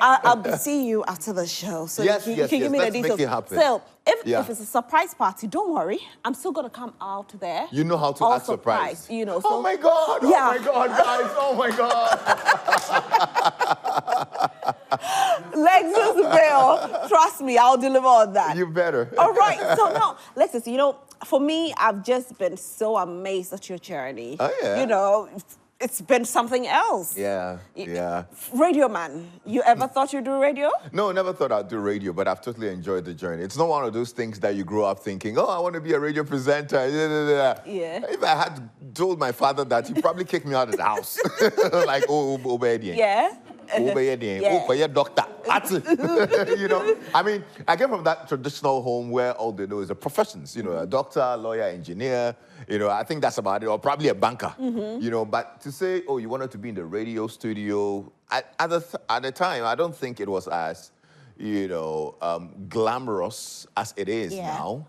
I'll see you after the show. So you can give me the details. Make it happen. So if it's a surprise party, don't worry. I'm still gonna come out there. You know how to act surprised. You know. So, oh my God! Yeah. Oh my God, guys! Oh my God! Lexis Bill, trust me, I'll deliver on that. You better. All right. So no, Lexis, you know, for me, I've just been so amazed at your journey. Oh yeah. You know, it's been something else. Yeah. Radio man, you ever thought you'd do radio? No, never thought I'd do radio, but I've totally enjoyed the journey. It's not one of those things that you grow up thinking, oh, I want to be a radio presenter. Yeah. If I had told my father that, he'd probably kick me out of the house. Like, oh, obedient. Yeah. Doctor. You know, I mean, I came from that traditional home where all they know is the professions, you know, a doctor, lawyer, engineer, you know, I think that's about it, or probably a banker, you know, but to say, oh, you wanted to be in the radio studio, at the time, I don't think it was as, you know, glamorous as it is now.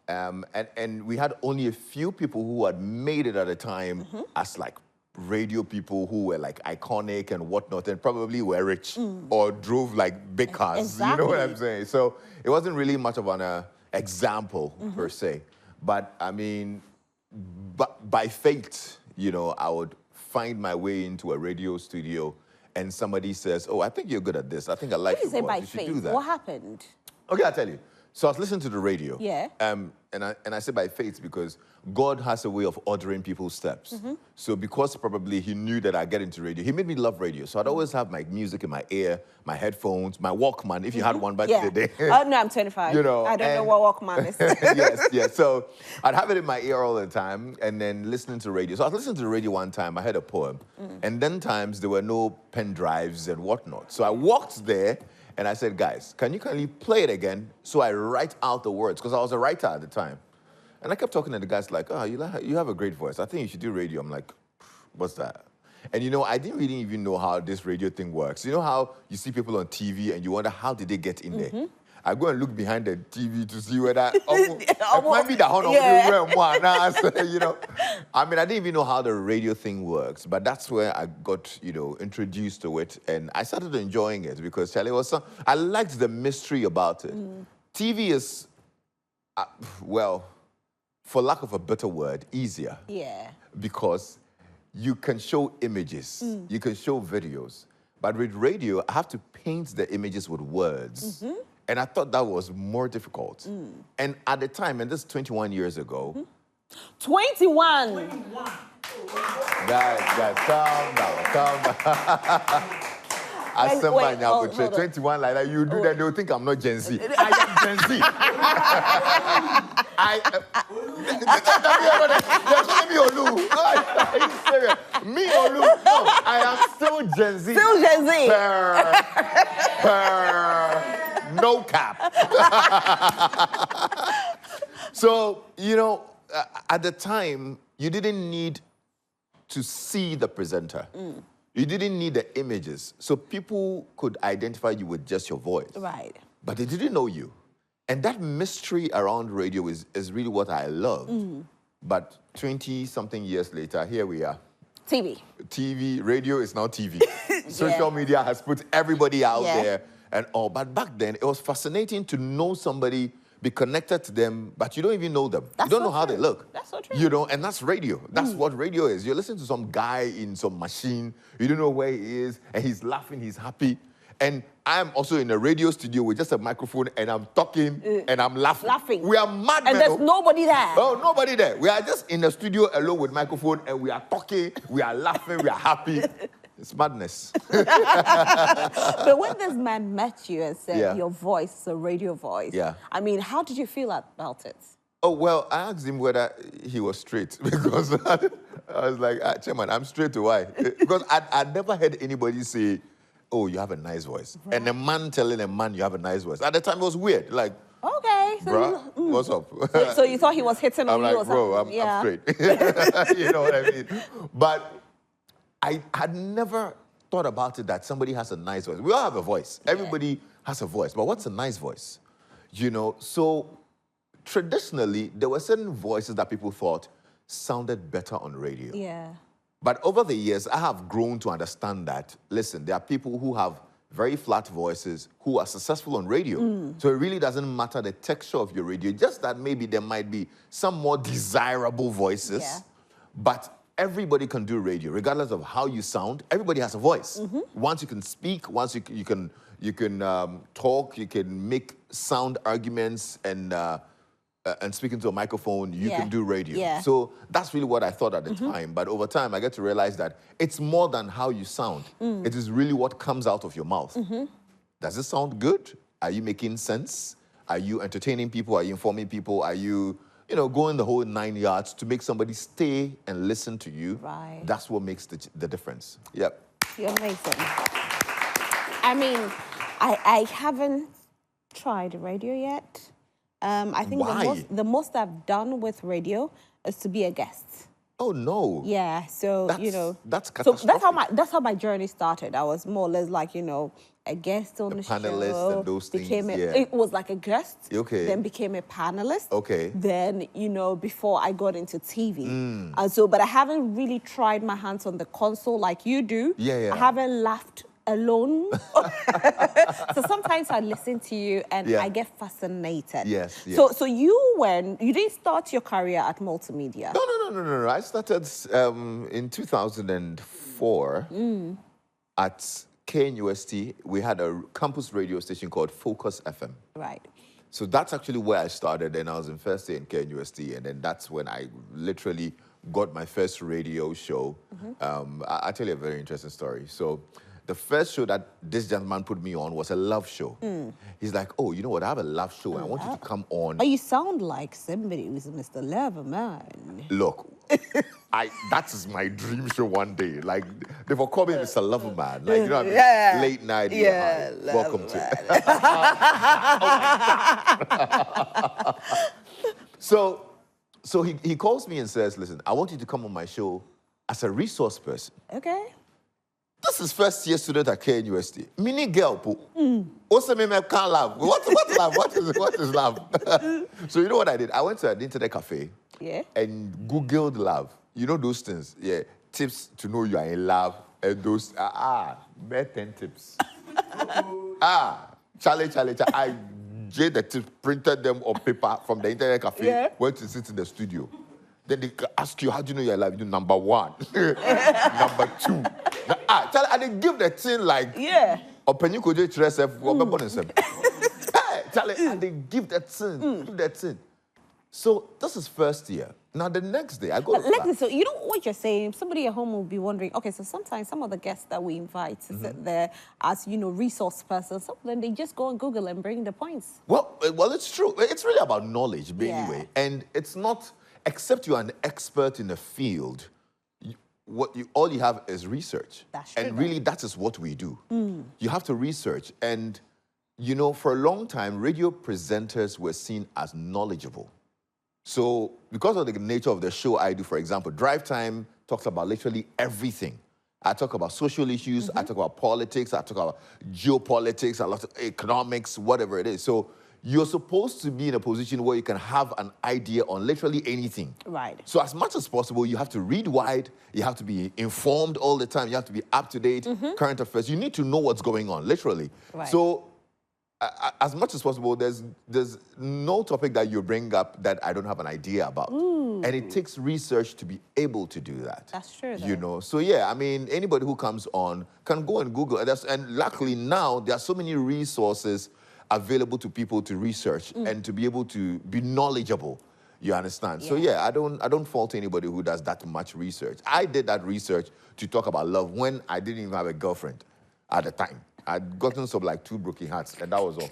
And we had only a few people who had made it at the time as like radio people who were like iconic and whatnot and probably were rich or drove like big cars. Exactly. You know what I'm saying? So it wasn't really much of an example per se. But I mean, by fate, you know, I would find my way into a radio studio and somebody says, oh, I think you're good at this. I think I like your voice. By you should fate? do that. What happened? Okay, I'll tell you. So I was listening to the radio. Yeah. And I say by faith because God has a way of ordering people's steps. So because probably he knew that I'd get into radio, he made me love radio. So I'd always have my music in my ear, my headphones, my Walkman, if you had one back in the day. Oh, no, I'm 25. You know, I don't know what Walkman is. Yes. So I'd have it in my ear all the time and then listening to radio. So I was listening to the radio one time, I heard a poem. And then times there were no pen drives and whatnot. So I walked there and I said, guys, can you kindly play it again so I write out the words? Because I was a writer at the time. And I kept talking to the guys like, oh, you have a great voice. I think you should do radio. I'm like, what's that? And you know, I didn't really even know how this radio thing works. You know how you see people on TV and you wonder how did they get in there? I go and look behind the TV to see whether it might be the honor you know. I mean, I didn't even know how the radio thing works, but that's where I got, you know, introduced to it, and I started enjoying it because Charlie I liked the mystery about it. TV is, well, for lack of a better word, easier. Yeah. Because you can show images, you can show videos, but with radio, I have to paint the images with words. And I thought that was more difficult. And at the time, and this is 21 years ago. 21! Guys, calm down. I said my now, 21 like that, you do that, they'll think I'm not Gen Z. I am Gen Z. They're calling me Olu. Are you serious? Me Olu? No, I am still Gen Z. Still Gen Z. No cap. So, you know, at the time, you didn't need to see the presenter. You didn't need the images. So people could identify you with just your voice. Right. But they didn't know you. And that mystery around radio is really what I love. But 20-something years later, here we are. TV. Radio is now TV. Social media has put everybody out there and all. But back then, it was fascinating to know somebody, be connected to them, but you don't even know them. You don't know how they look. That's so true. You know, and that's radio. That's what radio is. You listen to some guy in some machine, you don't know where he is, and he's laughing, he's happy. And I'm also in a radio studio with just a microphone, and I'm talking, and I'm laughing. We are mad, and there's nobody there. Oh, nobody there. We are just in the studio alone with microphone, and we are talking, we are laughing, we are happy. It's madness. But when this man met you and said your voice is a radio voice, I mean, how did you feel about it? Oh, well, I asked him whether he was straight because I was like, Chairman, I'm straight to why? Because I'd never heard anybody say, oh, you have a nice voice. Right. And a man telling a man you have a nice voice. At the time, it was weird. Like, okay. So bruh, what's up? So you thought he was hitting on you like, or something? Bro, I'm straight. You know what I mean? But I had never thought about it that somebody has a nice voice. We all have a voice. Everybody has a voice. But what's a nice voice? You know, so traditionally, there were certain voices that people thought sounded better on radio. Yeah. But over the years, I have grown to understand that, listen, there are people who have very flat voices who are successful on radio. So it really doesn't matter the texture of your radio, just that maybe there might be some more desirable voices, but everybody can do radio, regardless of how you sound. Everybody has a voice. Once you can speak, once you can talk, you can make sound arguments and speak into a microphone, you can do radio. So that's really what I thought at the time. But over time, I get to realize that it's more than how you sound. It is really what comes out of your mouth. Does it sound good? Are you making sense? Are you entertaining people? Are you informing people? Are you, going the whole 9 yards to make somebody stay and listen to you? Right. That's what makes the difference. Yep. You're amazing. I mean, I haven't tried radio yet. I think the most I've done with radio is to be a guest. Oh no! Yeah, so that's catastrophic. So that's how my journey started. I was more or less like a guest on the show. Panelist and those things. It was like a guest. Okay. Then became a panelist. Okay. Then before I got into TV, and so but I haven't really tried my hands on the console like you do. Yeah. I haven't laughed alone. So sometimes I listen to you and I get fascinated. Yes. So you didn't start your career at multimedia? No. I started in 2004 at KNUST. We had a campus radio station called Focus FM. Right. So that's actually where I started, and I was in first year in KNUST, and then that's when I literally got my first radio show. I'll tell you a very interesting story. So the first show that this gentleman put me on was a love show. He's like, oh, you know what? I have a love show. I want you to come on. Oh, you sound like somebody who's Mr. Loverman. Look, that is my dream show one day. Like, they will call me Mr. Loverman. Like, what I mean? Late night. Welcome to it. So he calls me and says, listen, I want you to come on my show as a resource person. Okay. This is first year student at KNUST. Mini girl, what's the name? Can't laugh. What love? What is love? So you know what I did? I went to an internet cafe and Googled love. You know those things? Yeah. Tips to know you are in love. And those, mere 10 tips. Charlie. I jade the tips, printed them on paper from the internet cafe, went to sit in the studio. Then they ask you, how do you know you're alive? You do number 1, number 2. Charlie, and they give the thing like, open you could do Charlie, and they give that thing, So this is first year. Now the next day, I go to class. So you know what you're saying? Somebody at home will be wondering, okay, so sometimes some of the guests that we invite to sit there as, resource persons, some of them, they just go on Google and bring the points. Well, it's true. It's really about knowledge, anyway. And it's not, except you're an expert in the field, all you have is research. That's true. And really, that is what we do. You have to research. And, for a long time, radio presenters were seen as knowledgeable. So because of the nature of the show I do, for example, Drive Time talks about literally everything. I talk about social issues, I talk about politics, I talk about geopolitics, a lot of economics, whatever it is. So you're supposed to be in a position where you can have an idea on literally anything. Right. So as much as possible, you have to read wide, you have to be informed all the time, you have to be up to date, current affairs. You need to know what's going on, literally. Right. So as much as possible, there's no topic that you bring up that I don't have an idea about. And it takes research to be able to do that. That's true, though. So yeah, I mean, anybody who comes on can go and Google. And luckily now, there are so many resources available to people to research and to be able to be knowledgeable. You understand? Yeah. So yeah, I don't fault anybody who does that much research. I did that research to talk about love when I didn't even have a girlfriend at the time. I'd gotten some like 2 broken hearts, and that was all.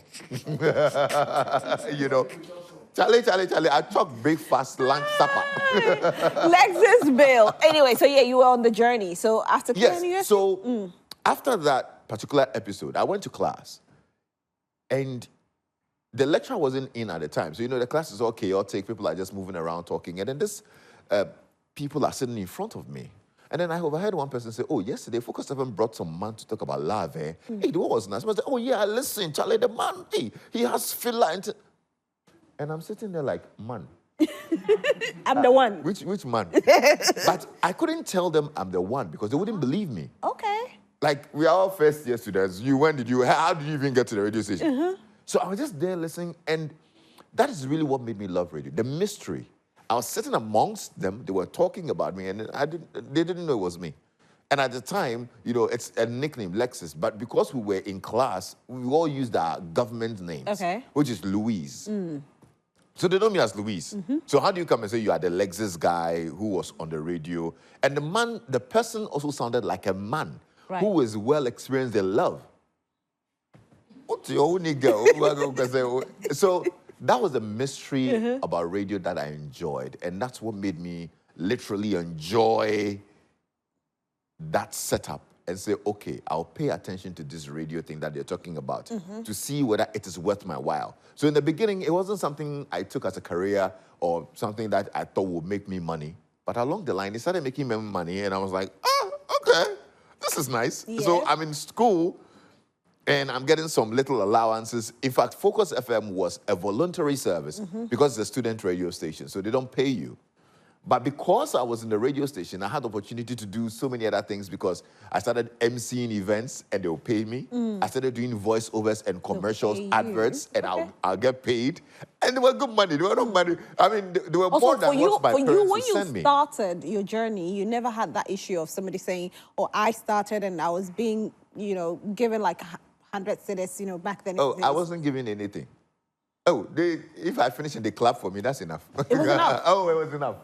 Charlie, I talk breakfast, lunch, supper. Lexis Bill. Anyway, so yeah, you were on the journey. So after after that particular episode, I went to class, and the lecturer wasn't in at the time. So, the class is all chaotic. People are just moving around talking. And then this people are sitting in front of me. And then I overheard one person say, oh, yesterday, Focus 7 brought some man to talk about love, eh? Hey, the one was nice. I said, oh, yeah, listen, Charlie, the man, hey, he has filler. And I'm sitting there like, man. I'm the one. Which man? But I couldn't tell them I'm the one because they wouldn't believe me. Okay. like, we are all first-year students. How did you even get to the radio station? So I was just there listening, and that is really what made me love radio, the mystery. I was sitting amongst them, they were talking about me, and they didn't know it was me. And at the time, it's a nickname, Lexis, but because we were in class, we all used our government names, which is Louise. So they know me as Louise. So how do you come and say you are the Lexis guy who was on the radio? And the person also sounded like a man who was well experienced in love. So that was the mystery about radio that I enjoyed. And that's what made me literally enjoy that setup and say, okay, I'll pay attention to this radio thing that they're talking about to see whether it is worth my while. So in the beginning, it wasn't something I took as a career or something that I thought would make me money. But along the line, it started making me money, and I was like, oh, okay, this is nice. Yeah. So I'm in school, and I'm getting some little allowances. In fact, Focus FM was a voluntary service because it's a student radio station, so they don't pay you. But because I was in the radio station, I had the opportunity to do so many other things because I started emceeing events and they'll pay me. I started doing voiceovers and commercials, adverts, and I'll get paid. And they were good money. They were no money. I mean, they were more than what my parents would send me. When you started your journey, you never had that issue of somebody saying, oh, I started and I was being, given like 100 cedis, back then. Oh, I wasn't given anything. Oh, if I finish and they clap for me, that's enough. It was enough. Oh, it was enough.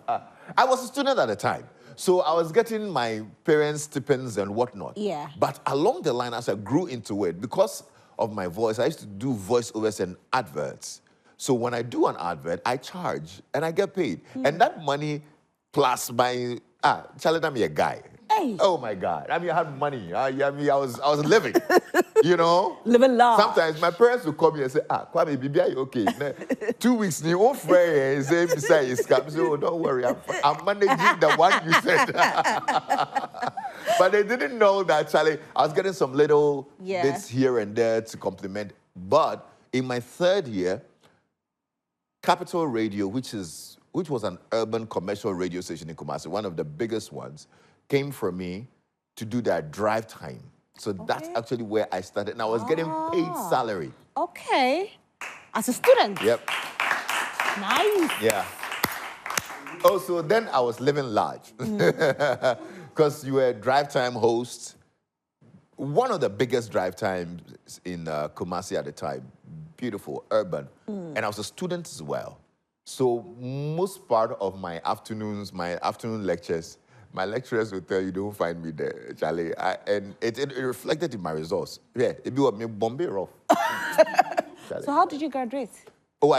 I was a student at the time, so I was getting my parents' stipends and whatnot. Yeah. But along the line, as I grew into it, because of my voice, I used to do voiceovers and adverts. So when I do an advert, I charge and I get paid. And that money plus my, Charlie, I'm a guy. Hey. Oh my God. I mean, I had money. I was living, Living large. Sometimes my parents would call me and say, Kwame, baby, are you okay? 2 weeks, you won't fray and say, beside you, scam. So don't worry, I'm managing the one you said. But they didn't know that, Charlie, I was getting some little bits here and there to complement. But in my third year, Capital Radio, which was an urban commercial radio station in Kumasi, one of the biggest ones, came for me to do their drive time. So that's actually where I started. And I was getting paid salary. Okay. As a student? Yep. Nice. Yeah. Oh, so then I was living large. Because you were a drive time host. One of the biggest drive times in Kumasi at the time. Beautiful, urban. And I was a student as well. So most part of my afternoons, my afternoon lectures, my lecturers would tell you, don't find me there, Charlie. And it reflected in my results. Yeah, it be what me Bombay rough. So how did you graduate? Oh,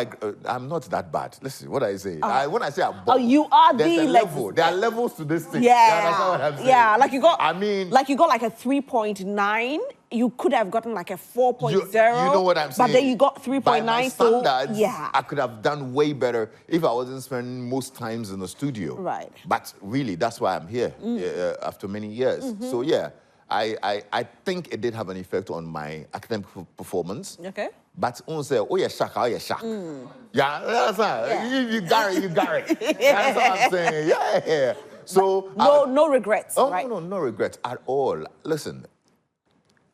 I'm not that bad. Listen, what I say. When I say I'm bomb, you are the level. There are levels to this thing. Yeah, that's not what I'm saying. Yeah, like you got. I mean, like you got like a 3.9. You could have gotten like a 4.0. You know what I'm saying? But then you got 3.9. By my standards, so yeah, I could have done way better if I wasn't spending most times in the studio. Right. But really, that's why I'm here after many years. So yeah, I think it did have an effect on my academic performance. Okay. But I say, oh yeah, shock, oh yeah, shock. Yeah, that's right. You got it, you got it. That's what I'm saying. Yeah. So no regrets. Oh right? no regrets at all. Listen.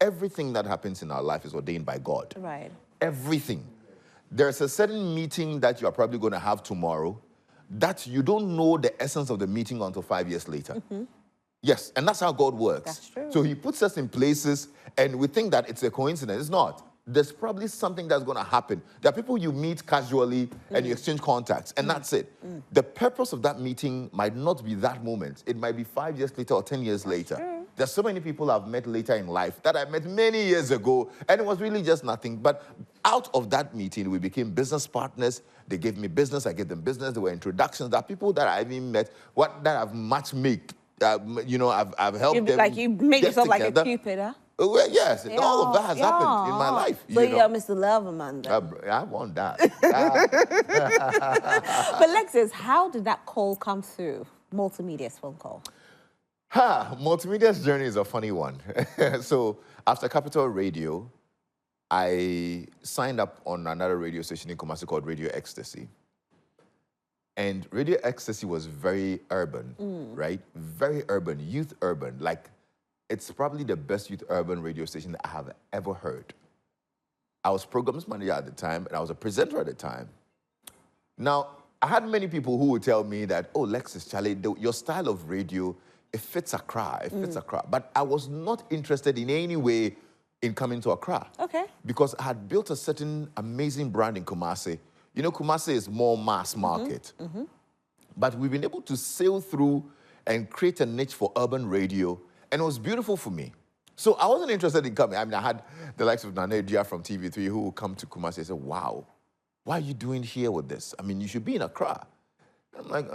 Everything that happens in our life is ordained by God. Right. Everything. There's a certain meeting that you are probably going to have tomorrow that you don't know the essence of the meeting until 5 years later. Yes, and that's how God works. That's true. So he puts us in places and we think that it's a coincidence. It's not. There's probably something that's going to happen. There are people you meet casually and you exchange contacts, and that's it. The purpose of that meeting might not be that moment. It might be 5 years later or 10 years later. True. There's so many people I've met later in life that I met many years ago, and it was really just nothing. But out of that meeting, we became business partners. They gave me business, I gave them business. There were introductions. There are people that I even met that I've matchmade. I've helped them. Like you made yourself together. Like a Cupid, huh? Well, yes, all of that has happened in my life. So you're Mr. Loverman then? I want that. But Lexis, how did that call come through? Multimedia's phone call. Multimedia's journey is a funny one. So after Capital Radio, I signed up on another radio station in Kumasi called Radio Ecstasy. And Radio Ecstasy was very urban, right? Very urban, youth urban. Like, it's probably the best youth urban radio station that I have ever heard. I was programs manager at the time, and I was a presenter at the time. Now, I had many people who would tell me that, oh, Lexis, Charlie, your style of radio, it fits Accra, it fits Accra. But I was not interested in any way in coming to Accra. Okay. Because I had built a certain amazing brand in Kumasi. You know, Kumasi is more mass market. But we've been able to sail through and create a niche for urban radio, and it was beautiful for me. So I wasn't interested in coming. I mean, I had the likes of Nana Edia from TV3 who would come to Kumasi and say, wow, what are you doing here with this? I mean, you should be in Accra. I'm like,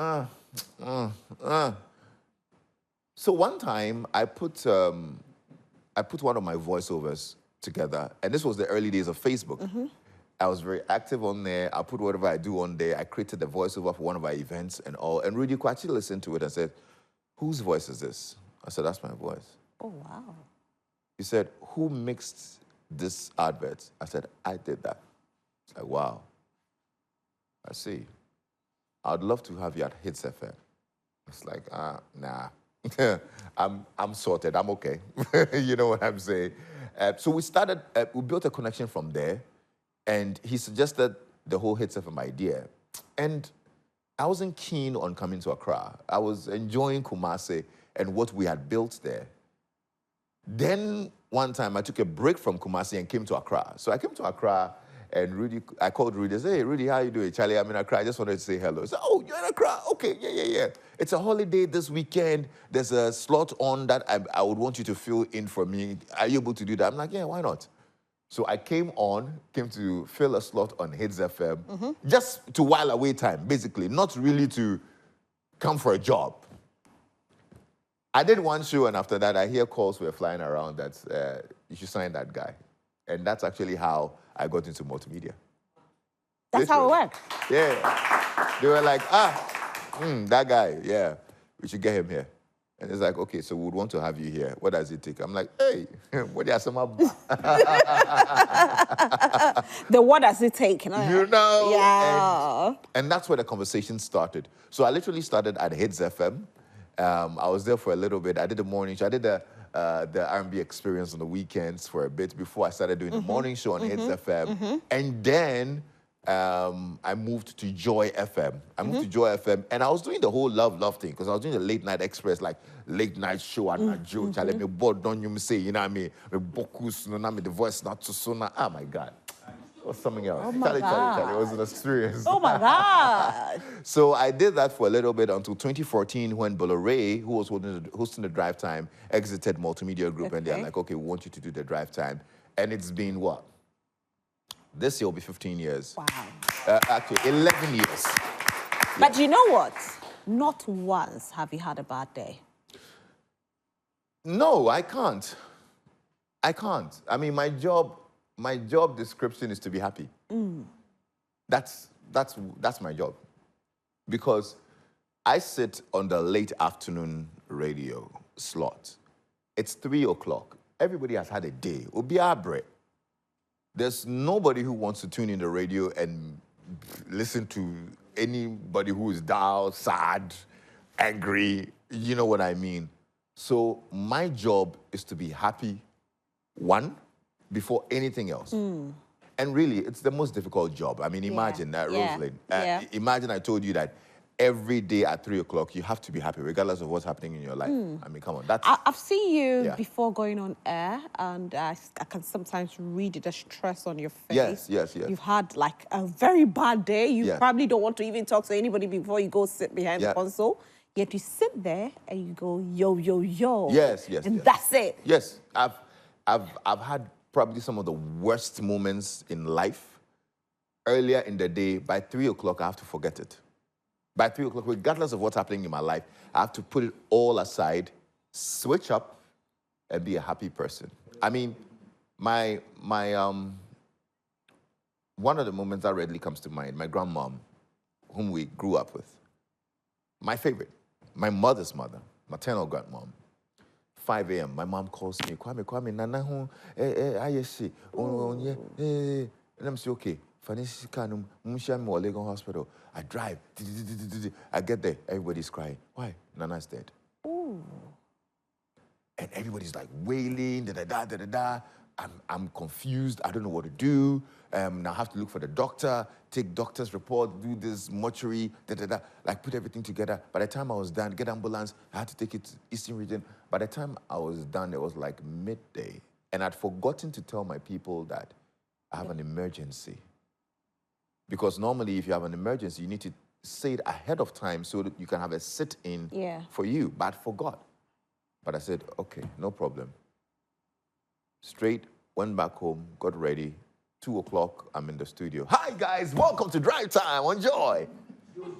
So one time, I put one of my voiceovers together, and this was the early days of Facebook. I was very active on there. I put whatever I do on there. I created the voiceover for one of our events and all. And Rudy Kwachi listened to it and said, whose voice is this? I said, that's my voice. Oh, wow. He said, who mixed this advert? I said, I did that. It's like, wow. I see. I'd love to have you at Hits FM. It's like, nah. I'm sorted. I'm okay. You know what I'm saying? So we started, we built a connection from there. And he suggested the whole Hits FM idea. And I wasn't keen on coming to Accra. I was enjoying Kumasi and what we had built there. Then one time I took a break from Kumasi and came to Accra. So I came to Accra and I called Rudy and said, hey, Rudy, how you doing? Charlie, I'm in Accra. I just wanted to say hello. He said, oh, you're in Accra? Okay, yeah. It's a holiday this weekend. There's a slot on that I would want you to fill in for me. Are you able to do that? I'm like, yeah, why not? So I came to fill a slot on Hits FM, just to while away time, basically, not really to come for a job. I did one show, and after that, I hear calls were flying around that you should sign that guy. And that's actually how I got into multimedia. That's how it worked? Yeah. They were like, that guy, yeah, we should get him here. And it's like, okay, so we'd want to have you here. What does it take? I'm like, hey, what do you some The what does it take? You know? Yeah. And that's where the conversation started. So I literally started at Hits FM. I was there for a little bit. I did the morning show. I did the R&B experience on the weekends for a bit before I started doing the morning show on Hits FM. And then I moved to Joy FM. I moved to Joy FM, and I was doing the whole love thing because I was doing the late night express, like late night show and Joe. Charlie, me board don't you say, you know what I mean? Me bokus, no, me the voice not too soon. Oh my God. It was something else. Oh my God. It was an experience. Oh my God. So I did that for a little bit until 2014 when Bolore, who was hosting the drive time, exited Multimedia Group, and they're like, okay, we want you to do the drive time. And it's been what? This year will be 15 years. Wow. Actually, 11 years. But you know what? Not once have you had a bad day. No, I can't. I can't. I mean, my job description is to be happy. That's my job. Because I sit on the late afternoon radio slot. It's 3 o'clock. Everybody has had a day. Obiabre. There's nobody who wants to tune in the radio and listen to anybody who is down, sad, angry. You know what I mean? So my job is to be happy, one, before anything else. And really, it's the most difficult job. I mean, imagine that, Rosalind. Imagine I told you that every day at 3 o'clock, you have to be happy, regardless of what's happening in your life. I mean, come on. I've seen you before going on air, and I can sometimes read the stress on your face. Yes. You've had, like, a very bad day. You probably don't want to even talk to anybody before you go sit behind the console. Yet you sit there and you go, yo, yo, yo. Yes. And that's it. Yes. I've had probably some of the worst moments in life. Earlier in the day, by 3 o'clock, I have to forget it. By 3 o'clock, regardless of what's happening in my life, I have to put it all aside, switch up, and be a happy person. I mean, one of the moments that readily comes to mind, my grandmom, whom we grew up with, my favorite, my mother's mother, maternal grandmom. 5 a.m., my mom calls me, Kwame, Nana, and I'm saying, okay, Legon Hospital. I drive. I get there. Everybody's crying. Why? Nana's dead. Ooh. and everybody's like wailing, da-da-da. I'm confused. I don't know what to do. Now I have to look for the doctor, take doctor's report, do this mortuary, da-da-da, like put everything together. By the time I was done, get ambulance, I had to take it to Eastern Region. By the time I was done, it was like midday. And I'd forgotten to tell my people that I have an emergency. Because normally if you have an emergency, you need to say it ahead of time so that you can have a sit-in for you. But I forgot. But I said, okay, no problem. Straight, went back home, got ready. 2 o'clock, I'm in the studio. Hi, guys, welcome to Drive Time. Enjoy.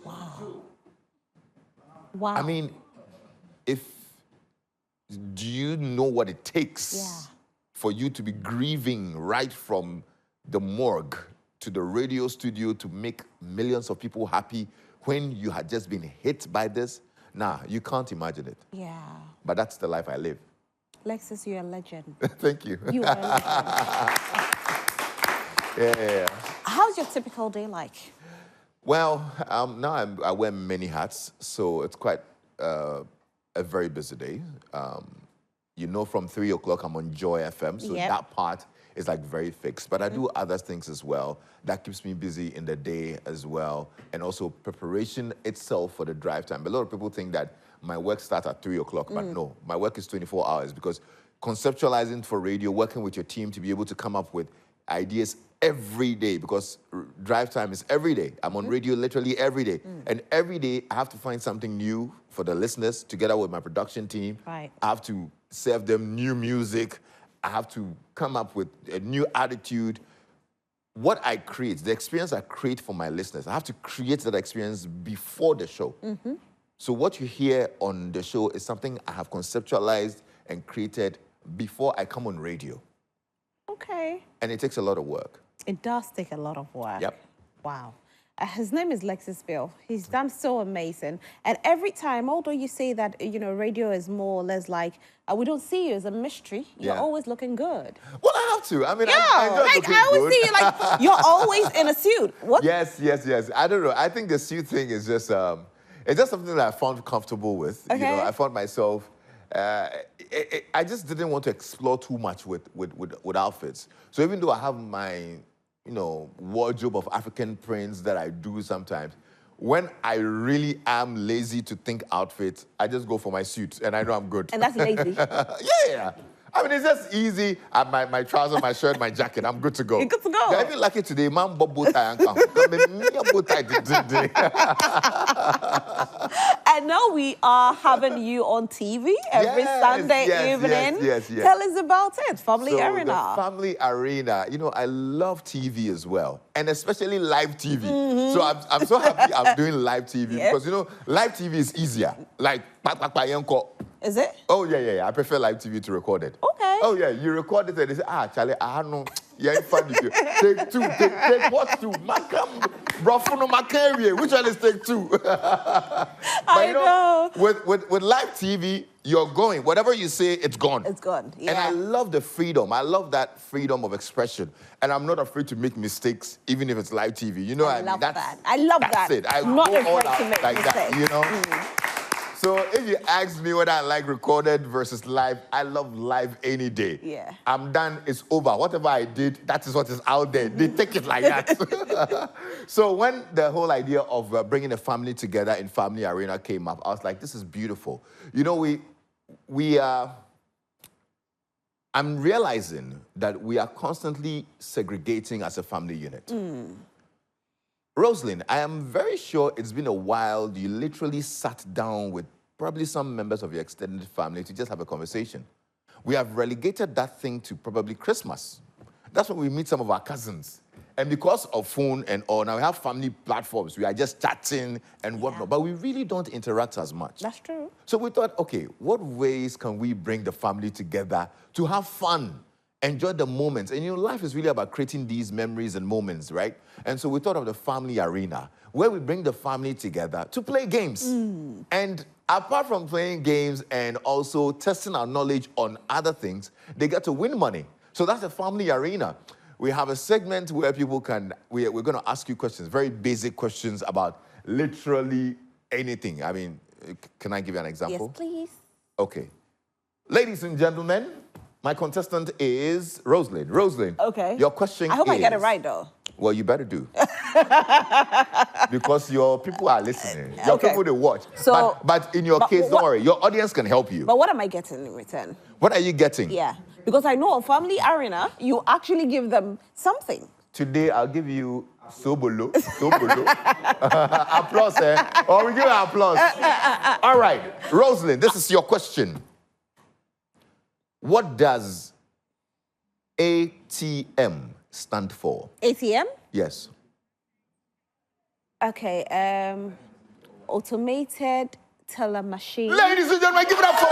Wow. Wow. I mean, do you know what it takes for you to be grieving right from the morgue to the radio studio to make millions of people happy when you had just been hit by this? Nah, you can't imagine it. Yeah. But that's the life I live. Lexis, you're a legend. Thank you. You are a legend. Yeah. How's your typical day like? Well, now I wear many hats, so it's quite a very busy day. You know, from 3 o'clock, I'm on Joy FM, so that part is like very fixed. But I do other things as well. That keeps me busy in the day as well, and also preparation itself for the drive time. A lot of people think that my work starts at 3 o'clock, but no, my work is 24 hours because conceptualizing for radio, working with your team to be able to come up with ideas every day, because drive time is every day. I'm on radio literally every day. And every day I have to find something new for the listeners together with my production team. Right. I have to serve them new music. I have to come up with a new attitude. What I create, the experience I create for my listeners, I have to create that experience before the show. So what you hear on the show is something I have conceptualized and created before I come on radio. Okay. And it takes a lot of work. It does take a lot of work. Yep. Wow. His name is Lexis Bill. He's done so amazing. And every time, although you say that, you know, radio is more or less like, we don't see you as a mystery, you're always looking good. Well, I have to. I mean, I enjoy like, looking I always good. see you, like, you're always in a suit. What? Yes. I don't know. I think the suit thing is just, it's just something that I found comfortable with. Okay. You know, I found myself, I just didn't want to explore too much with outfits. So even though I have my, you know, wardrobe of African prints that I do sometimes, when I really am lazy to think outfits, I just go for my suit and I know I'm good. And that's lazy. Yeah. I mean, it's just easy. My trousers, my shirt, my jacket. I'm good to go. You're good to go. I feel lucky today. Man, bow tie and come. And now we are having you on TV every Sunday evening. Yes. Tell us about it, Family Arena. The Family Arena. You know, I love TV as well, and especially live TV. So I'm so happy I'm doing live TV because, you know, live TV is easier. Like, is it? Oh, yeah. I prefer live TV to record it. Okay. Oh, yeah, you record it and they say, Charlie, I don't know. Yeah, it's funny. Take two. Take what two? Which one is take two? But I know. With live TV, you're going. Whatever you say, it's gone. It's gone, yeah. And I love the freedom. I love that freedom of expression. And I'm not afraid to make mistakes, even if it's live TV. You know, I love that. I love that. That's it. I'm not go all afraid to out make like mistakes. that, you know? So if you ask me whether I like recorded versus live, I love live any day. Yeah. I'm done, it's over. Whatever I did, that is what is out there. They take it like that. So when the whole idea of bringing a family together in Family Arena came up, I was like, this is beautiful. You know, I'm realizing that we are constantly segregating as a family unit. Rosalind, I am very sure it's been a while you literally sat down with probably some members of your extended family to just have a conversation. We have relegated that thing to probably Christmas. That's when we meet some of our cousins. And because of phone and all, now we have family platforms. We are just chatting and whatnot, but we really don't interact as much. That's true. So we thought, okay, what ways can we bring the family together to have fun? Enjoy the moments. And, you know, life is really about creating these memories and moments, right? And so we thought of the Family Arena, where we bring the family together to play games. And apart from playing games and also testing our knowledge on other things, they get to win money. So that's the Family Arena. We have a segment where people we're going to ask you questions, very basic questions about literally anything. I mean, can I give you an example? Yes, please. Okay. Ladies and gentlemen, my contestant is Rosalind. Rosalind. Okay. Your question I hope is, I get it right, though. Well, you better do. Because your people are listening. Your people, they watch. So, but in your case, don't worry. Your audience can help you. But what am I getting in return? What are you getting? Yeah. Because I know a family arena, you actually give them something. Today, I'll give you Sobolo. Sobolo. Applause, eh? Or we give an applause. All right. Rosalind, this is your question. What does ATM stand for? ATM? Yes. Okay. Automated teller machine. Ladies and gentlemen, give it up for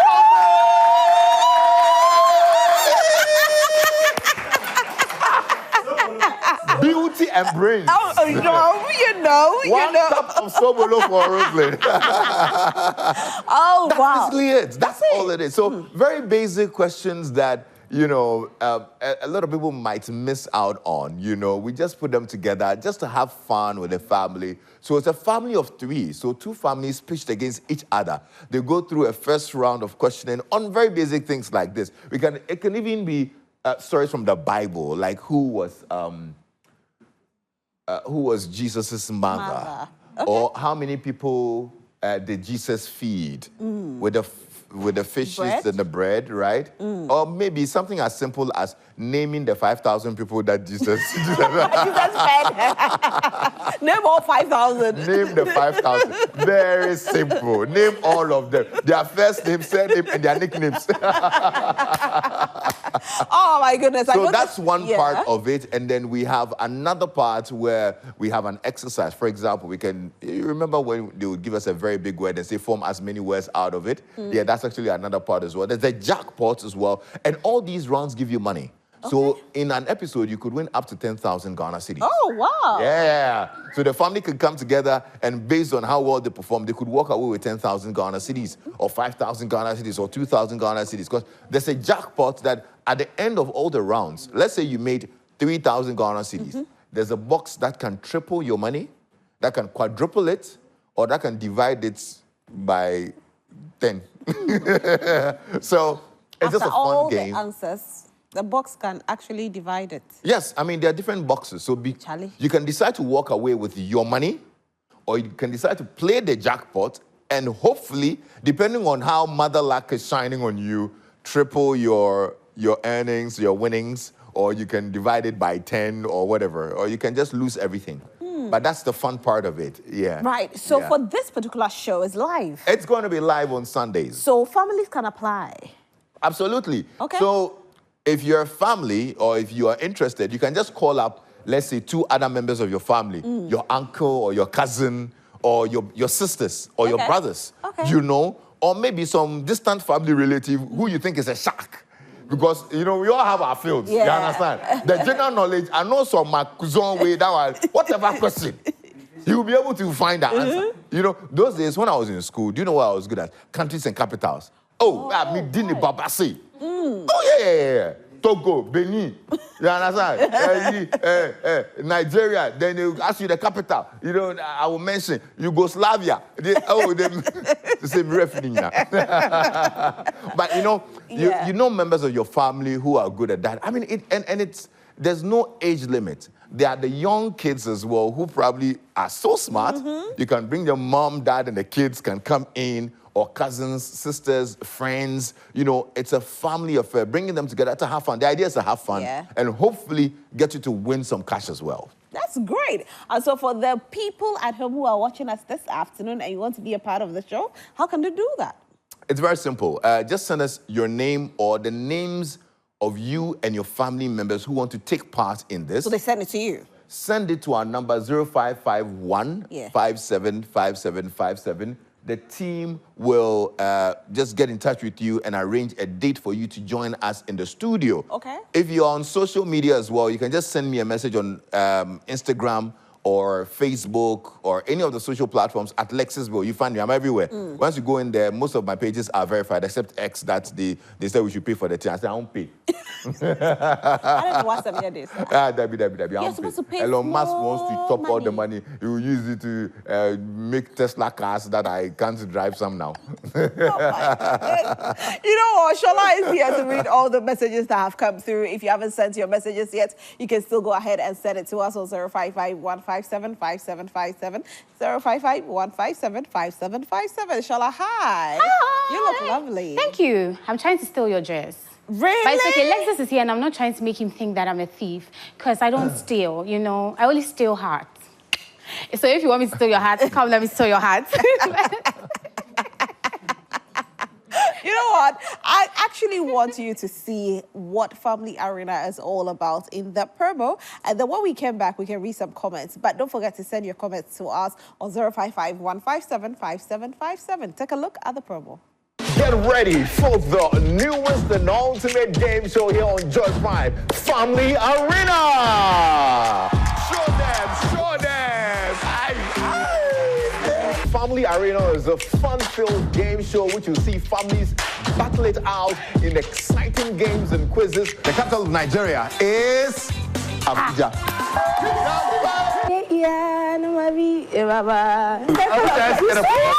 Beauty and brains. Oh, you know. One cup of Sobolo for Rosalind. Oh, wow. That's basically it. That's all it is. So very basic questions that, you know, a lot of people might miss out on. You know, we just put them together just to have fun with the family. So it's a family of 3. So 2 families pitched against each other. They go through a first round of questioning on very basic things like this. It can even be stories from the Bible, like who was Jesus' mother? Okay. Or how many people did Jesus feed with the fishes and the bread, right? Or maybe something as simple as naming the 5,000 people that Jesus Jesus fed. Name all 5,000. Name the 5,000. Very simple. Name all of them. Their first name, surname, and their nicknames. Oh my goodness. So that's one part of it. And then we have another part where we have an exercise. For example, you remember when they would give us a very big word and say, form as many words out of it? Yeah, that's actually another part as well. There's a jackpot as well. And all these rounds give you money. Okay. So in an episode, you could win up to 10,000 Ghana cedis. Oh, wow. Yeah. So the family could come together and based on how well they perform, they could walk away with 10,000 Ghana cedis or 5,000 Ghana cedis or 2,000 Ghana cedis. Because there's a jackpot that at the end of all the rounds, let's say you made 3,000 Ghana cedis. There's a box that can triple your money, that can quadruple it, or that can divide it by 10. So it's just a fun game. The answers, the box can actually divide it. Yes, I mean, there are different boxes. So you can decide to walk away with your money, or you can decide to play the jackpot, and hopefully, depending on how mother luck is shining on you, triple your earnings, your winnings, or you can divide it by 10 or whatever, or you can just lose everything. But that's the fun part of it, yeah. Right, so for this particular show, it's live. It's going to be live on Sundays. So families can apply. Absolutely. Okay. So if you're a family or if you are interested, you can just call up, let's say, 2 other members of your family, your uncle or your cousin or your sisters or your brothers, you know, or maybe some distant family relative who you think is a shark. Because, you know, we all have our fields, you understand? The general knowledge, I know some Makuzon way, that one, whatever question, he will be able to find the answer. You know, those days when I was in school, do you know what I was good at? Countries and capitals. I mean, Dini Babasi. Oh, yeah. Togo, Benin, you understand? Nigeria, then they ask you the capital. You know, I will mention Yugoslavia. The same referee now. But you know, you know members of your family who are good at that. I mean, there's no age limit. There are the young kids as well who probably are so smart. You can bring your mom, dad, and the kids can come in, or cousins, sisters, friends. You know, it's a family affair, bringing them together to have fun. The idea is to have fun and hopefully get you to win some cash as well. That's great. And so for the people at home who are watching us this afternoon and you want to be a part of the show, how can they do that? It's very simple. Just send us your name or the names of you and your family members who want to take part in this. So they send it to you? Send it to our number 0551 575757. The team will just get in touch with you and arrange a date for you to join us in the studio. Okay. If you're on social media as well, you can just send me a message on Instagram or Facebook or any of the social platforms at Lexis Bill. You find me, I'm everywhere. Once you go in there, most of my pages are verified, except X, that they said we should pay for the thing. I said, I won't pay. I don't know what's up here this. You're supposed to pay Elon Musk wants to top money. all the money. He will use it to make Tesla cars that I can't drive some now. You know what? Shola is here to read all the messages that have come through. If you haven't sent your messages yet, you can still go ahead and send it to us on 055-157-5757. 055-157-5757. Shola, hi. Hi. You look lovely. Thank you. I'm trying to steal your dress. Really? But it's okay, Lexis is here and I'm not trying to make him think that I'm a thief because I don't steal, you know. I only steal hearts. So if you want me to steal your heart, come let me steal your heart. You know what? I actually want you to see what Family Arena is all about in that promo. And then when we come back, we can read some comments. But don't forget to send your comments to us on 055-157-5757. Take a look at the promo. Get ready for the newest and ultimate game show here on Joy Prime, Family Arena! Show them! Family Arena is a fun-filled game show which you see families battle it out in exciting games and quizzes. The capital of Nigeria is Abuja.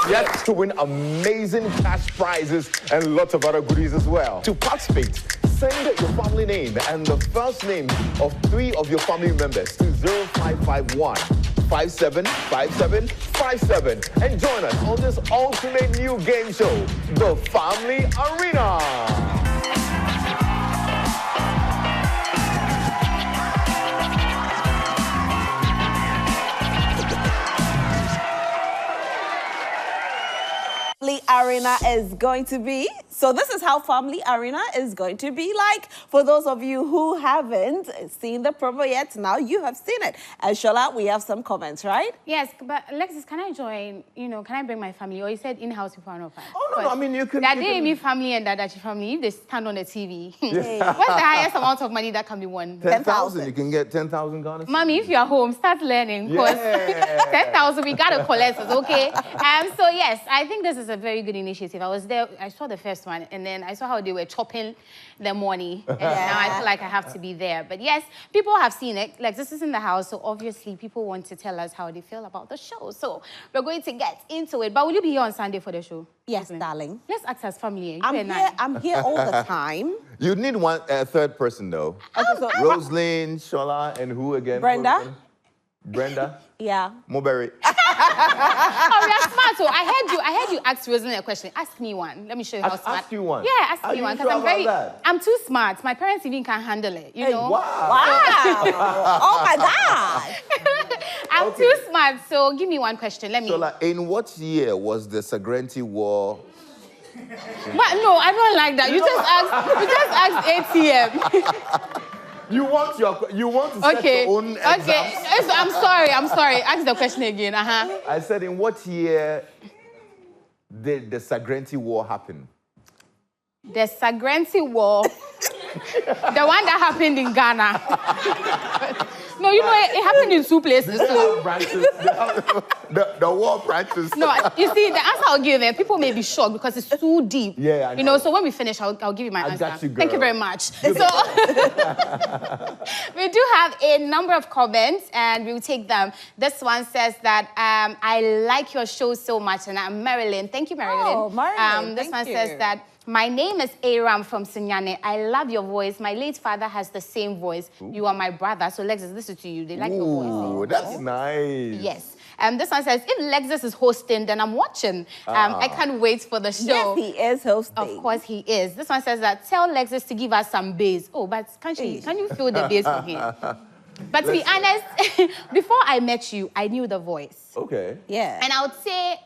Yet to win amazing cash prizes and lots of other goodies as well. To participate, send your family name and the first name of 3 of your family members to 0551-575757 and join us on this ultimate new game show, the Family Arena. Family Arena is going to be. So this is how Family Arena is going to be like. For those of you who haven't seen the promo yet, now you have seen it. And Shola, we have some comments, right? Yes, but Alexis, can I join? You know, can I bring my family? Or you said in-house people are not fine. Oh, no, I mean, you can... That Amy family and Dadachi family, if they stand on the TV, what's the highest amount of money that can be won? 10,000. You can get 10,000 Ghana. Mommy, if you're home, start learning. Because 10,000, we got to collect it, okay? So, yes, I think this is a very good initiative. I was there, I saw the first one, and then I saw how they were chopping the money. And now I feel like I have to be there. But yes, people have seen it. Like, this is in the house, so obviously people want to tell us how they feel about the show. So we're going to get into it. But will you be here on Sunday for the show? Yes, darling. Let's act as family. I'm here all the time. You need one third person, though. Okay, so Roslyn, Shola, and who again? Brenda. Brenda? Yeah. Moberry. Oh, you're smart. So I heard you ask Roslyn a question. Ask me one. Let me show you how smart. Ask you one? Yeah, ask me one. Because I'm too smart. My parents even can't handle it, you know? Wow. Oh, my God. I'm too smart. So give me one question. Let me... Shola, in what year was the Sagrenti War? But no, I don't like that. You just asked ATM. You want to set your own exams? Okay. I'm sorry. Ask the question again. I said, in what year did the Sagrenti War happen? The Sagrenti War, the one that happened in Ghana. No, you know, it happened in 2 places. So. The war branches. No, you see, the answer I'll give them, people may be shocked because it's too deep. Yeah, I know. You know, so when we finish, I'll give you my answer. Got you, girl. Thank you very much. So, we do have a number of comments, and we will take them. This one says that, I like your show so much, and I'm Marilyn. Thank you, Marilyn. Oh, Marilyn, This one says that, my name is Aram from Sunyane. I love your voice. My late father has the same voice. Ooh. You are my brother. So, Lexis, this is to you. They like your voice. Oh, that's nice. Yes. This one says, if Lexis is hosting, then I'm watching. I can't wait for the show. Yes, he is hosting. Of course he is. This one says that, tell Lexis to give us some bass. Oh, but can you feel the bass from here? But to be honest, before I met you, I knew the voice. Okay. Yeah. And I would say,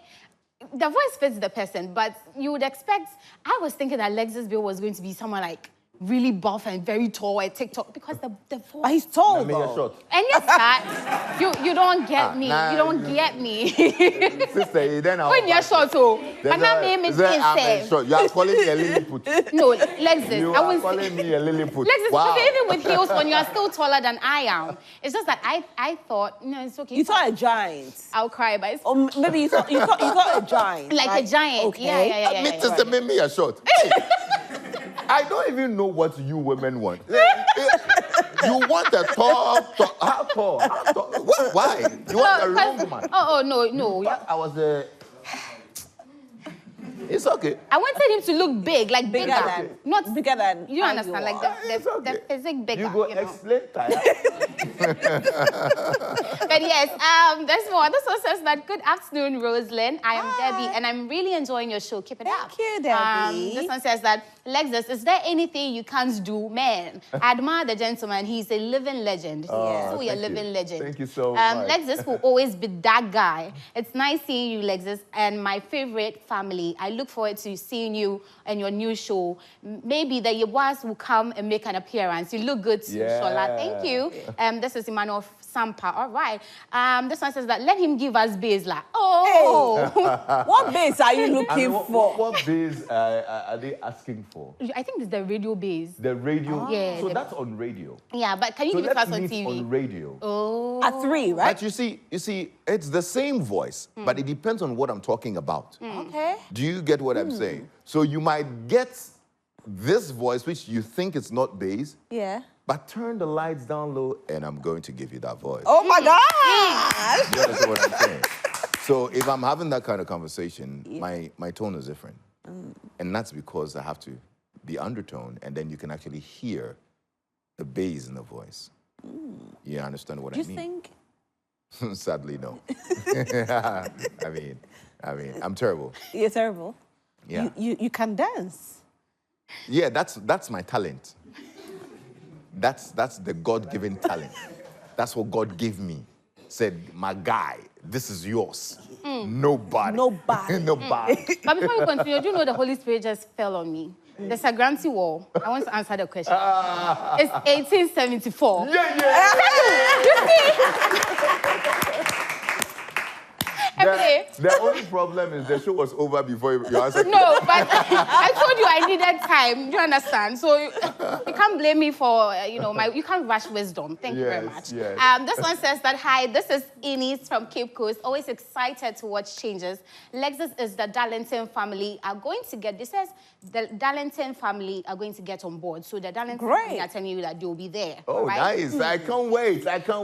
the voice fits the person, but you would expect, I was thinking that Lexis Bill was going to be someone like really buff and very tall at TikTok because the voice. But he's tall, Make it though. short. And yes, that you don't get me. nah, you don't get me. Sister, then I'll... When you're short, so and I name it I'm short. You are calling me a Lilliput. No, Lexis. You I are was calling me a Lilliput. Lexis, Wow. because even with heels, when you are still taller than I am, it's just that I thought, no, it's okay. You thought a giant. I'll cry, but it's Or maybe you thought a giant. like a giant. Okay. Yeah. Me, sister, make me a short. I don't even know what you women want. You want a tall, how tall? Why? You want a long woman? No. I was a... It's okay. I wanted him to look big, like Bigger bigger. than. Not Bigger than. You understand, how like are. It's okay. the physique bigger. You go you know. explain, Taya. But yes, there's more. This one says that, good afternoon, Rosalind. I am Debbie, and I'm really enjoying your show. Keep it up. Thank you, Debbie. This one says that, Lexis, is there anything you can't do? Man, I admire the gentleman. He's a living legend. So you're a living legend. Thank you so much. Lexis will always be that guy. It's nice seeing you, Lexis, and my favorite family. I look forward to seeing you and your new show. Maybe the Yabwas will come and make an appearance. You look good too, Shola. Thank you. This is Emmanuel Sampa. All right. This one says that, let him give us bass. Like, Hey. What bass are you looking for? What bass are they asking for? I think it's the radio bass. The radio? Yeah, So that's on radio. Yeah, but can you So give it to let's us on meet TV? on radio. Oh. At 3, right? But you see, it's the same voice, but it depends on what I'm talking about. Okay. Do you get what I'm saying? So you might get this voice, which you think is not bass, Yeah. but turn the lights down low, and I'm going to give you that voice. Oh my gosh! You understand what I'm saying? So if I'm having that kind of conversation, my tone is different. And that's because I have to be undertone, and then you can actually hear the bass in the voice. You understand what I You mean? think? Sadly, no. I mean, I'm terrible. You're terrible. Yeah. You can dance. Yeah, that's my talent. That's the God-given talent. That's what God gave me. Said, my guy, this is yours. Nobody. Nobody. Nobody. But before we continue, do you know the Holy Spirit just fell on me? There's a Gramsci wall. I want to answer the question. It's 1874. Yeah. You see? The only problem is the show was over before you answered. No, but I told you I needed time. Do you understand? So you can't blame me for, you can't rush wisdom. Thank you very much. Yes. This one says that, hi, this is Ines from Cape Coast. Always excited to watch changes. Lexis is the Darlington family are going to get, this says the Darlington family are going to get on board. So the Darlington family are telling you that they'll be there. Oh, right? nice. I can't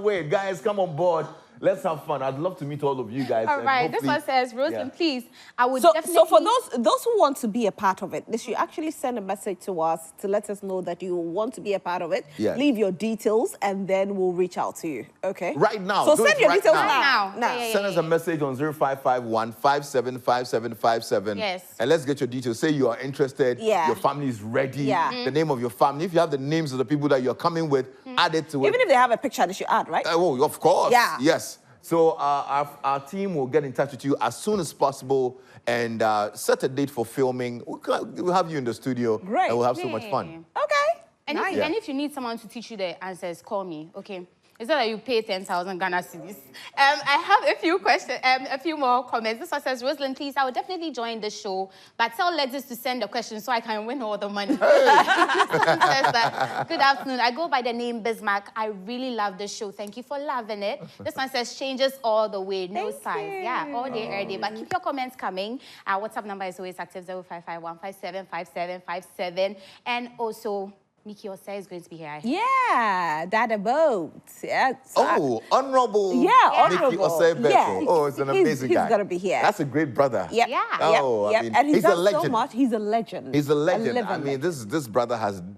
wait. Guys, come on board. Let's have fun. I'd love to meet all of you guys. All right. This one says, Rosalind, please, I would definitely... So for those who want to be a part of it, they should actually send a message to us to let us know that you want to be a part of it. Yes. Leave your details, and then we'll reach out to you, okay? Right now. So Do send it your right details now. now. Yeah. Send us a message on 0551 575757. Yes. And let's get your details. Say you are interested. Yeah. Your family is ready. Yeah. The name of your family. If you have the names of the people that you're coming with, add it to it. Even if they have a picture, they should add, right? Oh, of course. Yeah. Yes. So our team will get in touch with you as soon as possible and set a date for filming. We'll have you in the studio. Great. And we'll have so much fun. Okay. And, Nice. and if you need someone to teach you the answers, call me, okay? It's not that you pay 10,000 Ghana cedis. I have a few questions, a few more comments. This one says, Rosalind, please, I will definitely join the show, but tell Lexis to send the questions so I can win all the money. This one says that, good afternoon. I go by the name Bismarck. I really love the show. Thank you for loving it. This one says, changes all the way, no size. Yeah, all day, every day. But keep your comments coming. Our WhatsApp number is always active, 0551575757. And also, Nikki Osei is going to be here. Yeah, Dada Boat. Yeah. Oh, honorable. Yeah, honorable. Nikki Osei. Yeah, Oh, it's an amazing guy. He's going to be here. That's a great brother. Yep. Yeah. Oh, yep. I mean, And he's a done legend. so much. He's a legend. He's a legend. living I mean, this brother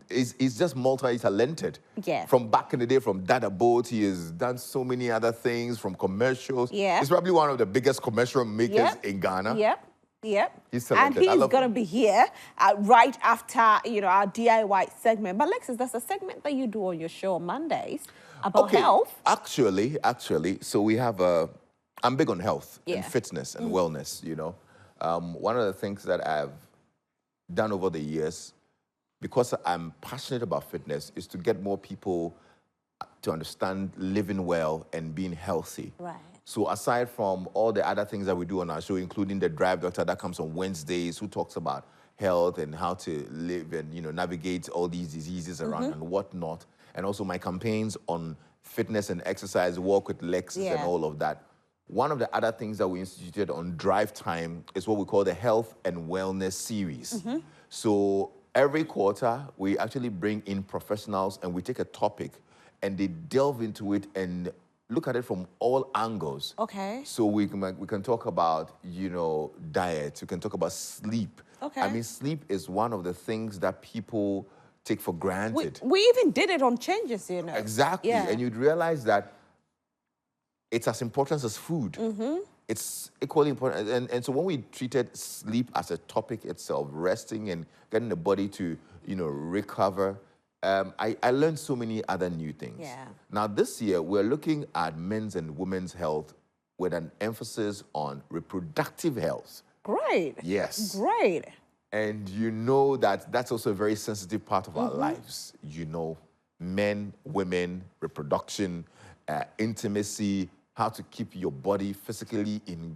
he's just multi-talented. Yeah. From back in the day, from Dada Boat, he has done so many other things, from commercials. Yeah. He's probably one of the biggest commercial makers in Ghana. Yep. He's and talented. he's going to be here right after, our DIY segment. But Lexis, there's a segment that you do on your show on Mondays about health. Actually, so we have I'm big on health and Yeah. fitness and wellness, One of the things that I've done over the years because I'm passionate about fitness, is to get more people to understand living well and being healthy. Right. So aside from all the other things that we do on our show, including the Drive Doctor that comes on Wednesdays, who talks about health and how to live and navigate all these diseases around and whatnot, and also my campaigns on fitness and exercise, Walk with Lexis and all of that. One of the other things that we instituted on Drive Time is what we call the Health and Wellness Series. So every quarter, we actually bring in professionals and we take a topic and they delve into it and look at it from all angles. Okay. So we can talk about, diet. We can talk about sleep. Okay. I mean, sleep is one of the things that people take for granted. We even did it on Changes, Exactly. Yeah. And you'd realize that it's as important as food. It's equally important. And so when we treated sleep as a topic itself, resting and getting the body to, recover, I learned so many other new things. Yeah. Now, this year, we're looking at men's and women's health with an emphasis on reproductive health. Great. Yes. Great. And that's also a very sensitive part of our lives. Men, women, reproduction, intimacy, how to keep your body physically in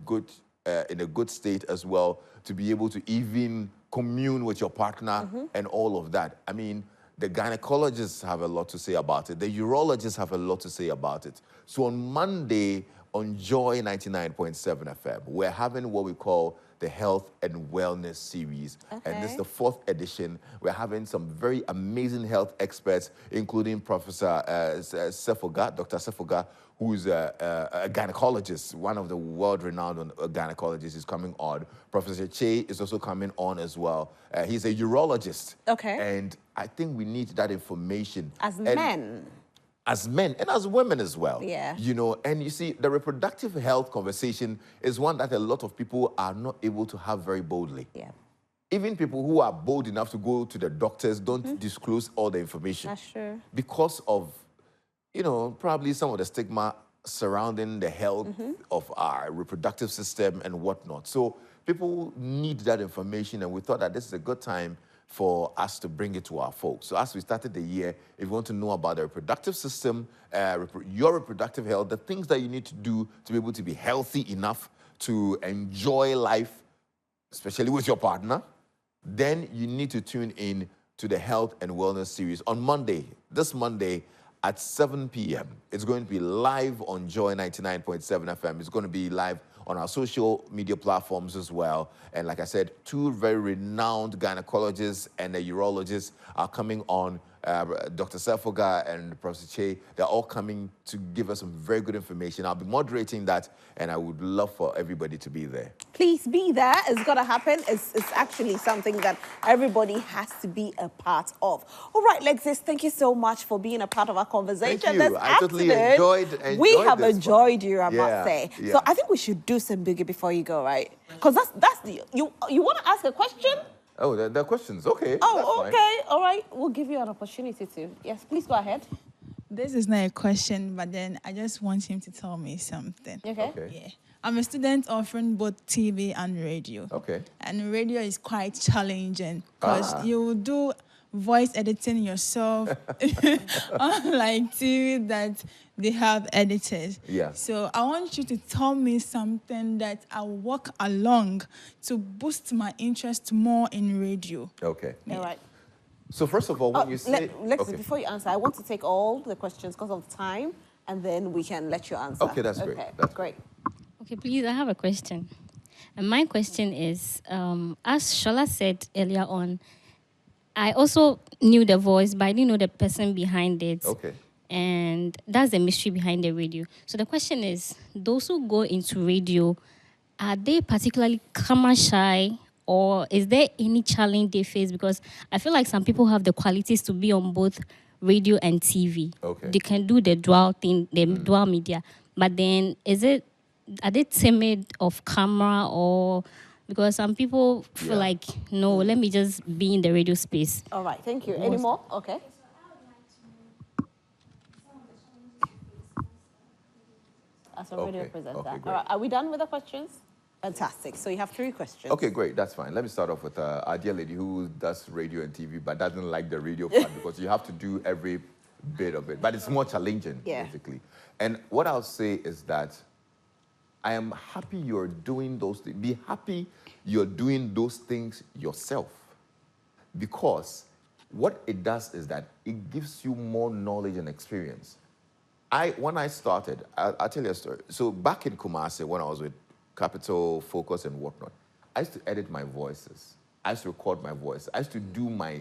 a good state as well, to be able to even commune with your partner and all of that. I mean, the gynecologists have a lot to say about it. The urologists have a lot to say about it. So on Monday, on Joy 99.7 FM, we're having what we call the Health and Wellness Series. And this is the 4th edition. We're having some very amazing health experts, including Professor Sefoga, Dr. Sefoga, who's a gynecologist, one of the world-renowned gynecologists is coming on. Professor Che is also coming on as well. He's a urologist. Okay. And I think we need that information. As men And as women as well. Yeah. And you see, the reproductive health conversation is one that a lot of people are not able to have very boldly. Yeah. Even people who are bold enough to go to the doctors don't disclose all the information. That's true. Because of, probably some of the stigma surrounding the health of our reproductive system and whatnot. So people need that information, and we thought that this is a good time for us to bring it to our folks. So as we started the year, if you want to know about the reproductive system, your reproductive health, the things that you need to do to be able to be healthy enough to enjoy life, especially with your partner, then you need to tune in to the Health and Wellness Series on Monday, this Monday at 7 p.m. It's going to be live on Joy 99.7 FM. It's going to be live on our social media platforms as well. And like I said, 2 very renowned gynecologists and a urologist are coming on, Dr. Sefoga and Professor Che. They're all coming to give us some very good information. I'll be moderating that, and I would love for everybody to be there. Please be there. It's got to happen. It's actually something that everybody has to be a part of. All right, Lexis, thank you so much for being a part of our conversation. Thank you. I totally enjoyed We have this enjoyed you, I must Yeah, say. yeah. So I think we should do some boogie before you go, right? Because you want to ask a question? Oh, there are questions. Okay. Oh, that's okay. fine. All right. We'll give you an opportunity to. Yes, please go ahead. This is not a question, but then I just want him to tell me something. Okay. Yeah. I'm a student offering both TV and radio. Okay. And radio is quite challenging because you do voice editing yourself, unlike TV that they have editors. Yeah. So I want you to tell me something that I'll walk along to boost my interest more in radio. Okay. All right. So first of all, when you say... Lexis, okay. before you answer, I want to take all the questions because of time, and then we can let you answer. Okay, that's great. Okay, That's great. Okay, please, I have a question. And my question is, as Shola said earlier on, I also knew the voice, but I didn't know the person behind it. Okay. And that's the mystery behind the radio. So the question is, those who go into radio, are they particularly camera shy, or is there any challenge they face? Because I feel like some people have the qualities to be on both radio and TV. Okay. They can do the dual thing, the dual media. But then are they timid of camera, or because some people feel like, no, let me just be in the radio space. All right, thank you. Any more? Okay. As a radio presenter. Okay, great. All right, are we done with the questions? Fantastic. So you have 3 questions. Okay, great. That's fine. Let me start off with our dear lady who does radio and TV, but doesn't like the radio part because you have to do every bit of it. But it's more challenging, basically. And what I'll say is that I am happy you're doing those things. Be happy you're doing those things yourself. Because what it does is that it gives you more knowledge and experience. When I started, I'll tell you a story. So back in Kumasi, when I was with Capital, Focus, and whatnot, I used to edit my voices. I used to record my voice. I used to do my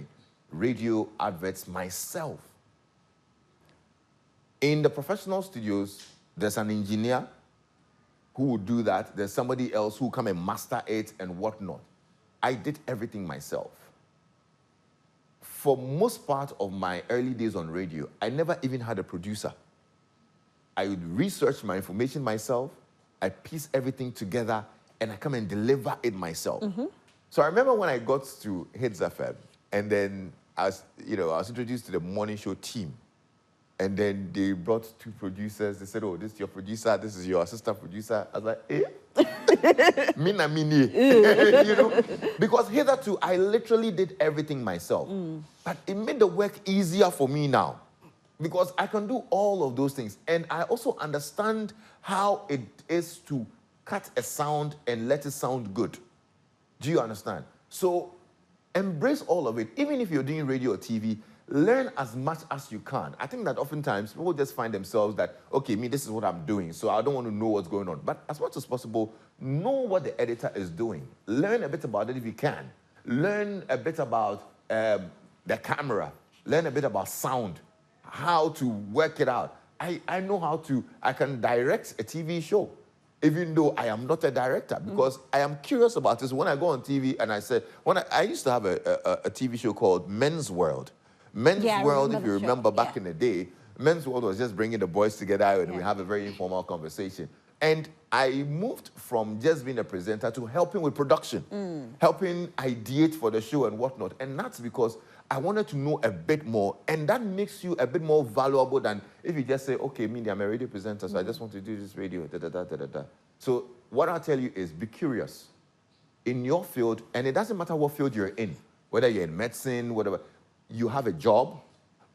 radio adverts myself. In the professional studios, there's an engineer who would do that. There's somebody else who come and master it and whatnot. I did everything myself. For most part of my early days on radio, I never even had a producer. I would research my information myself, I piece everything together, and I come and deliver it myself. So I remember when I got to Hits FM, and then I was introduced to the morning show team. And then they brought 2 producers. They said, oh, this is your producer, this is your assistant producer. I was like, eh? Mina mini. You know? Because hitherto, I literally did everything myself. But it made the work easier for me now. Because I can do all of those things. And I also understand how it is to cut a sound and let it sound good. Do you understand? So embrace all of it. Even if you're doing radio or TV, learn as much as you can. I think that oftentimes people just find themselves that, okay, this is what I'm doing, so I don't want to know what's going on. But as much as possible, know what the editor is doing. Learn a bit about it if you can. Learn a bit about the camera. Learn a bit about sound, how to work it out. I know I can direct a TV show, even though I am not a director, because I am curious about this. When I go on TV and I said, I used to have a TV show called Men's World. Men's World, if you remember back in the day, Men's World was just bringing the boys together and we have a very informal conversation. And I moved from just being a presenter to helping with production, helping ideate for the show and whatnot. And that's because I wanted to know a bit more. And that makes you a bit more valuable than if you just say, okay, I'm a radio presenter, so I just want to do this radio, da-da-da-da-da-da. So what I'll tell you is be curious in your field, and it doesn't matter what field you're in, whether you're in medicine, whatever. You have a job,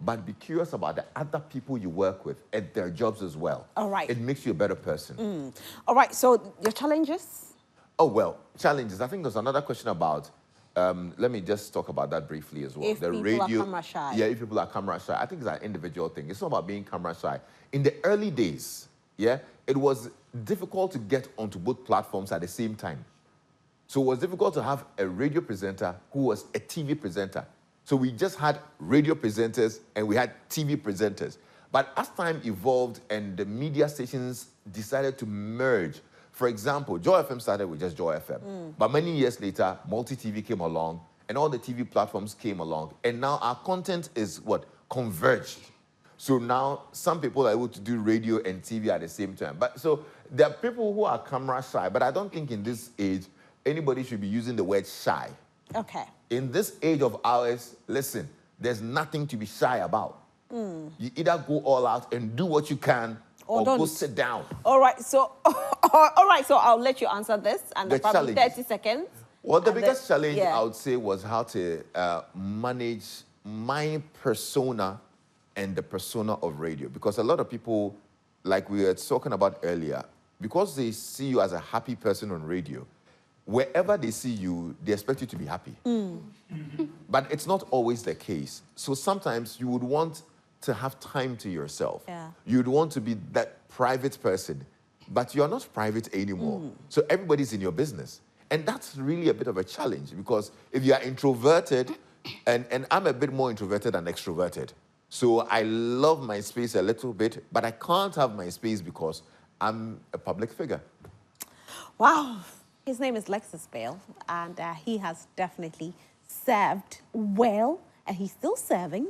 but be curious about the other people you work with at their jobs as well. All right. It makes you a better person. All right, so your challenges? Oh, well, challenges. I think there's another question about, let me just talk about that briefly as well. If people are camera shy. Yeah, if people are camera shy. I think it's an individual thing. It's not about being camera shy. In the early days, it was difficult to get onto both platforms at the same time. So it was difficult to have a radio presenter who was a TV presenter. So we just had radio presenters and we had TV presenters. But as time evolved and the media stations decided to merge, for example, Joy FM started with just Joy FM. But many years later, multi-TV came along and all the TV platforms came along. And now our content is converged. So now some people are able to do radio and TV at the same time. But so there are people who are camera shy, but I don't think in this age, anybody should be using the word shy. Okay. In this age of ours, listen, there's nothing to be shy about. You either go all out and do what you can or go sit down. All right, so I'll let you answer this and then probably 30 seconds. Well, the biggest challenge I would say was how to manage my persona and the persona of radio. Because a lot of people, like we were talking about earlier, because they see you as a happy person on radio, wherever they see you, they expect you to be happy. But it's not always the case. So sometimes you would want to have time to yourself. You'd want to be that private person, but you're not private anymore. So everybody's in your business. And that's really a bit of a challenge because if you are introverted, and I'm a bit more introverted than extroverted. So I love my space a little bit, but I can't have my space because I'm a public figure. Wow. His name is Lexis Bill, and he has definitely served well, and he's still serving.